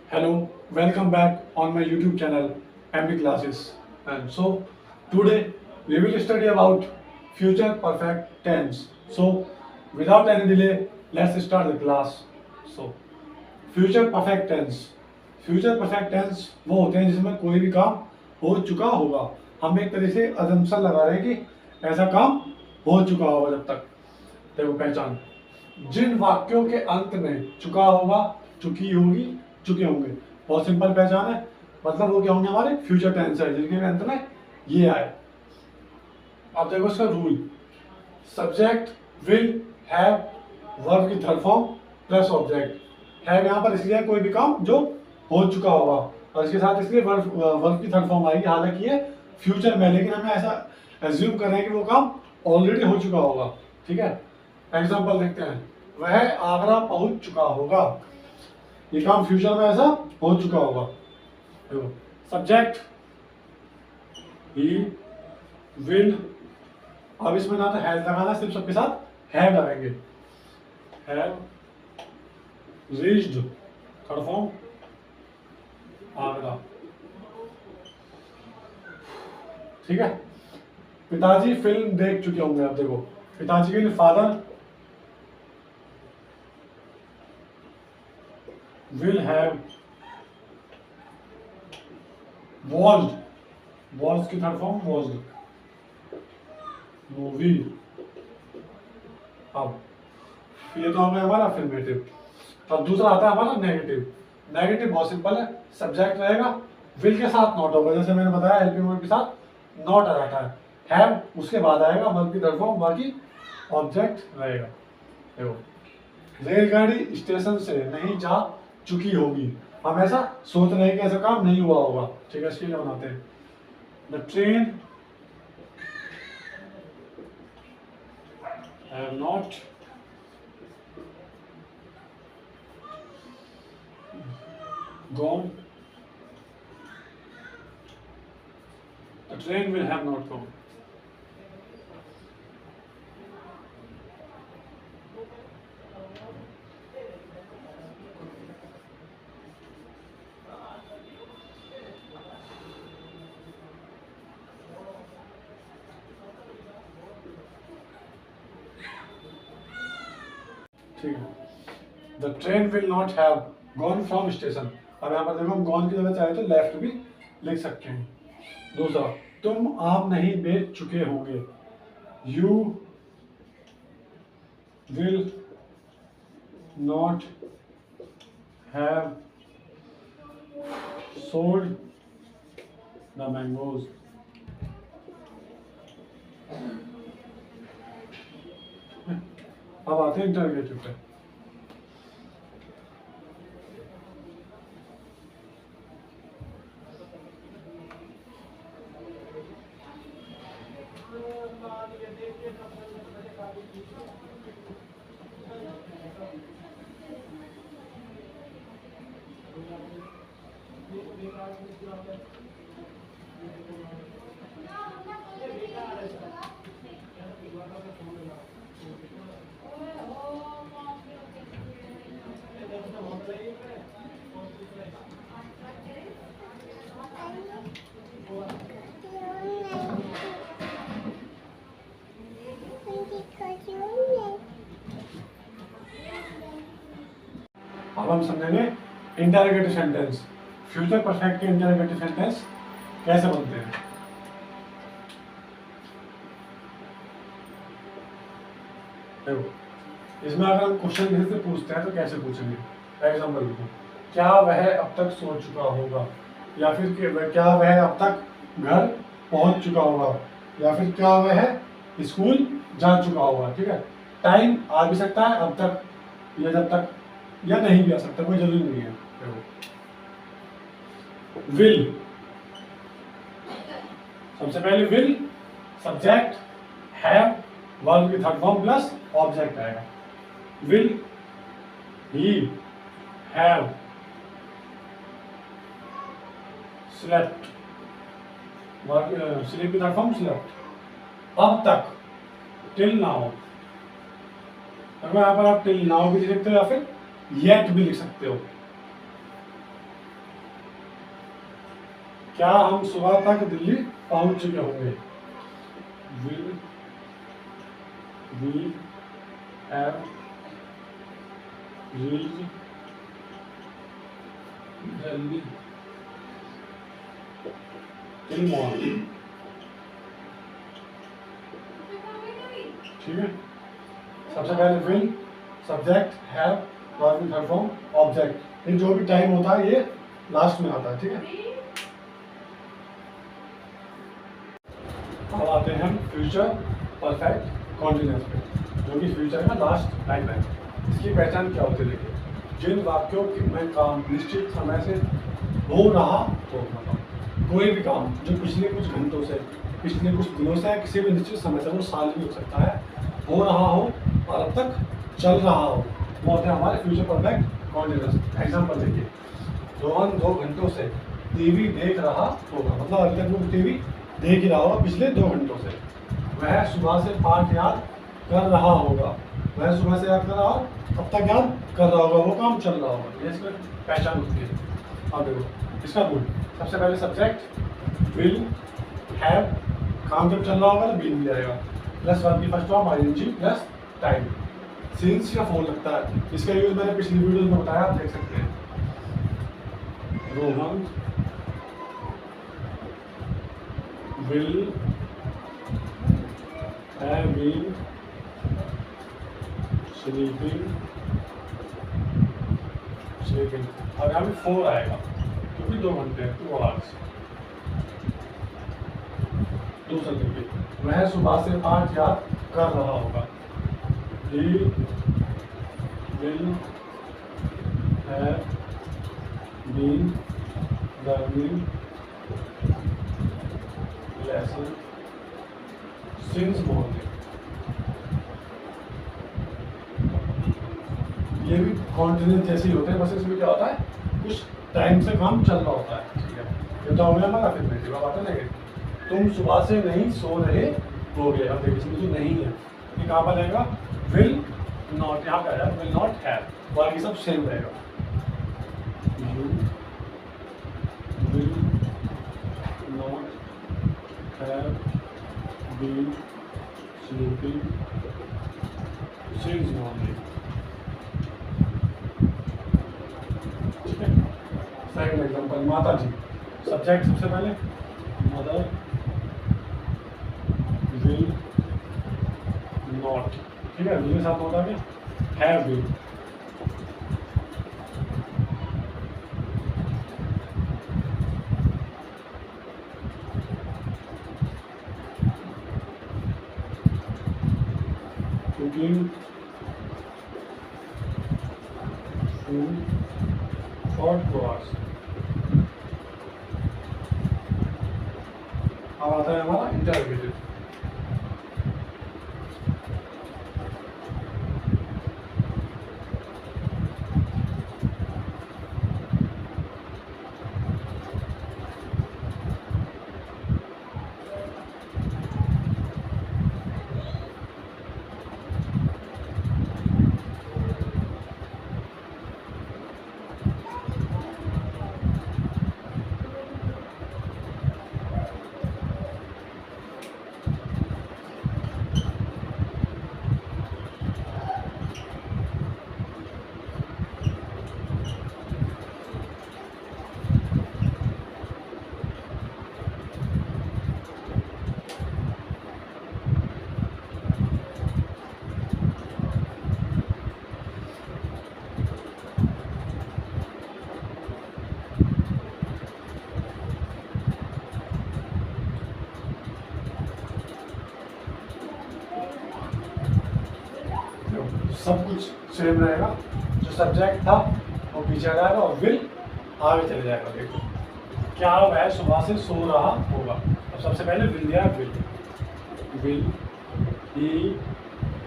Hello, welcome back on my YouTube channel MB Classes. And so today we will study about future perfect tense. So without any delay, let's start the class. So future perfect tense, future perfect tense वो होते हैं जिसमें कोई भी काम हो चुका होगा। हम एक तरह से अजम्पशन लगा रहे हैं कि ऐसा काम हो चुका होगा। जब तक देखो पहचान, जिन वाक्यों के अंत में चुका होगा, चुकी होगी, चुके होंगे, बहुत सिंपल पहचान है। मतलब वो क्या होंगे, हमारे फ्यूचर टेंस है जिनके अंत में ये आए। अब देखो इसका rule, subject will have verb की third form plus object. Have यहाँ पर इसलिए कोई भी काम जो हो चुका होगा, और इसके साथ इसलिए वर्ब की थर्ड फॉर्म आएगी। हालांकि ये फ्यूचर में, लेकिन हमें ऐसा एज्यूम कर रहे हैं कि वो काम ऑलरेडी हो चुका होगा। ठीक है, एग्जाम्पल देखते हैं। वह आगरा पहुंच चुका होगा, ये काम फ्यूचर में ऐसा हो चुका होगा। देखो सब्जेक्ट ही विल, अब इसमें ना तो हैज लगाना, सिर्फ सबके साथ हैव लगाएंगे। Have reached, third form Agra. ठीक है, पिताजी फिल्म देख चुके होंगे। अब देखो पिताजी के लिए father will have watched, watch की थर्ड फॉर्म वॉच्ड, मूवी। अब ये तो हो गया हमारा अफर्मेटिव। अब दूसरा आता है हमारा नेगेटिव। नेगेटिव बहुत सिंपल है, सब्जेक्ट रहेगा, विल के साथ नॉट होगा। जैसे मैंने बताया हेल्पिंग वर्ब के साथ नॉट आ जाता है। हैव उसके बाद आएगा वर्ब की थर्ड फॉर्म, बाकी ऑब्जेक्ट रहेगा। देखो रेलगाड़ी स्टेशन से नहीं जा चुकी होगी, हम ऐसा सोच रहे हैं कि ऐसा काम नहीं हुआ होगा। ठीक है, इसके लिए बनाते हैं the train have not gone, the train will have not gone. ठीक है, the train will not have gone from station. अब यहाँ पर देखो हम गॉन की जगह चाहे तो लेफ्ट भी लिख सकते हैं। दूसरा, तुम आम नहीं बेच चुके होंगे, you will not have sold the mangoes. अब आते हैं इंटरगेटिव पे। अब हम समझेंगे इंटरोगेटिव सेंटेंस। फ्यूचर परफेक्ट के इंटरोगेटिव सेंटेंस कैसे बनते हैं। देखो इसमें अगर हम क्वेश्चन किसी से पूछते हैं तो कैसे पूछेंगे। एग्जाम्पल लिखो, क्या वह अब तक सो चुका होगा, या फिर क्या वह अब तक घर पहुंच चुका होगा, या फिर क्या वह स्कूल जा चुका होगा। ठीक है, टाइम आ भी सकता है अब तक, या जब तक, या नहीं भी आ सकता, कोई जरूरी नहीं है। देखो विल, सबसे पहले विल सब्जेक्ट, हैव वर्ब की थर्ड फॉर्म प्लस ऑब्जेक्ट आएगा। Will he have slept, sleep की थर्ड फॉर्म स्लेप्ट। अब तक टिल नाउ, अगर यहाँ पर आप टिल नाउ भी लिख सकते हो या फिर येट भी लिख सकते हो। क्या हम सुबह तक दिल्ली पहुंच चुके होंगे? Will we have reached Delhi in morning. ठीक है, सबसे पहले विल, सब्जेक्ट, हैव, बाद में थर्ड फॉर्म ऑब्जेक्ट। इन जो भी टाइम होता है ये लास्ट में आता है। ठीक है, अब आते हैं हम फ्यूचर परफेक्ट कॉन्टिन्यूअस पे, जो कि फ्यूचर में लास्ट टाइम है। इसकी पहचान क्या होती है? देखिए, जिन वाक्यों में काम निश्चित समय से हो रहा हो, मतलब कोई भी काम जो पिछले कुछ घंटों से, पिछले कुछ दिनों से, किसी भी निश्चित समय से, वो साल भी हो सकता है, हो रहा हो और अब तक चल रहा हो, वो होते हैं हमारे फ्यूचर परफेक्ट कॉन्टिन्यूअस। एग्जाम्पल देखिए, रोहन 2 घंटों से टीवी देख रहा होगा, मतलब अभी तक वो टीवी देख ही रहा होगा पिछले 2 घंटों से। वह सुबह से पाठ याद कर रहा होगा, वह सुबह से याद कर रहा हो, अब तक याद कर रहा होगा, वो काम चल रहा होगा। ये इसमें पहचान होती है। अब देखो इसका गुण, सबसे पहले सब्जेक्ट विल हैव, काम जब चल रहा होगा तो बीन भी आएगा, प्लस वर्ब की first form ING plus time. Since का फोन लगता है, इसका यूज मैंने पिछली वीडियो में बताया, आप देख सकते हैं। Rohan will have been sleeping अब यहाँ पे 4 आएगा क्योंकि 2 घंटे हैं, 2 आवर्स। दूसरा देखिए, वह सुबह से पाठ याद कर रहा होगा, he will have been learning lesson since morning। ये भी कॉन्टिन्यूस जैसे ही होते हैं, बस इसमें क्या होता है, कुछ टाइम से काम चल रहा होता है। ठीक है, ये तो हो गया हमारा। फिर मैं जवाब आता है, तुम सुबह से नहीं सो रहे होगे। अब देखिए इसमें जो नहीं है ये कहाँ पर रहेगा? विल नॉट, यहाँ पे आया विल नॉट हैव, बाकी सब सेम रहेगा। You will not have been sleeping since morning। ठीक है, सेकंड एग्जांपल, माता जी, सब्जेक्ट सबसे पहले मदर विल नॉट। ठीक है, मेरे साथ होता है have been. cooking food for 2 hours। अब आता है हमारा इंटरव्यू। सब कुछ सेम रहेगा, जो सब्जेक्ट था वो पीछे जाएगा और विल आगे चले जाएगा। देखो, क्या वह सुबह से सो रहा होगा। अब सबसे पहले विल दिया, will he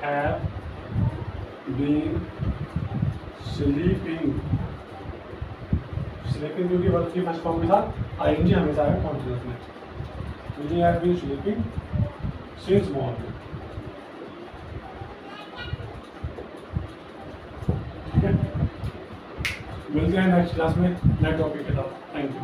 have been sleeping. Sleeping क्योंकि वर्ब की फर्स्ट फॉर्म के साथ आईएनजी हमेशा आएगा कॉन्टिन्यूअस में। Will he have been sleeping since morning. मिलते हैं नेक्स्ट क्लास में नए टॉपिक के साथ। Thank you.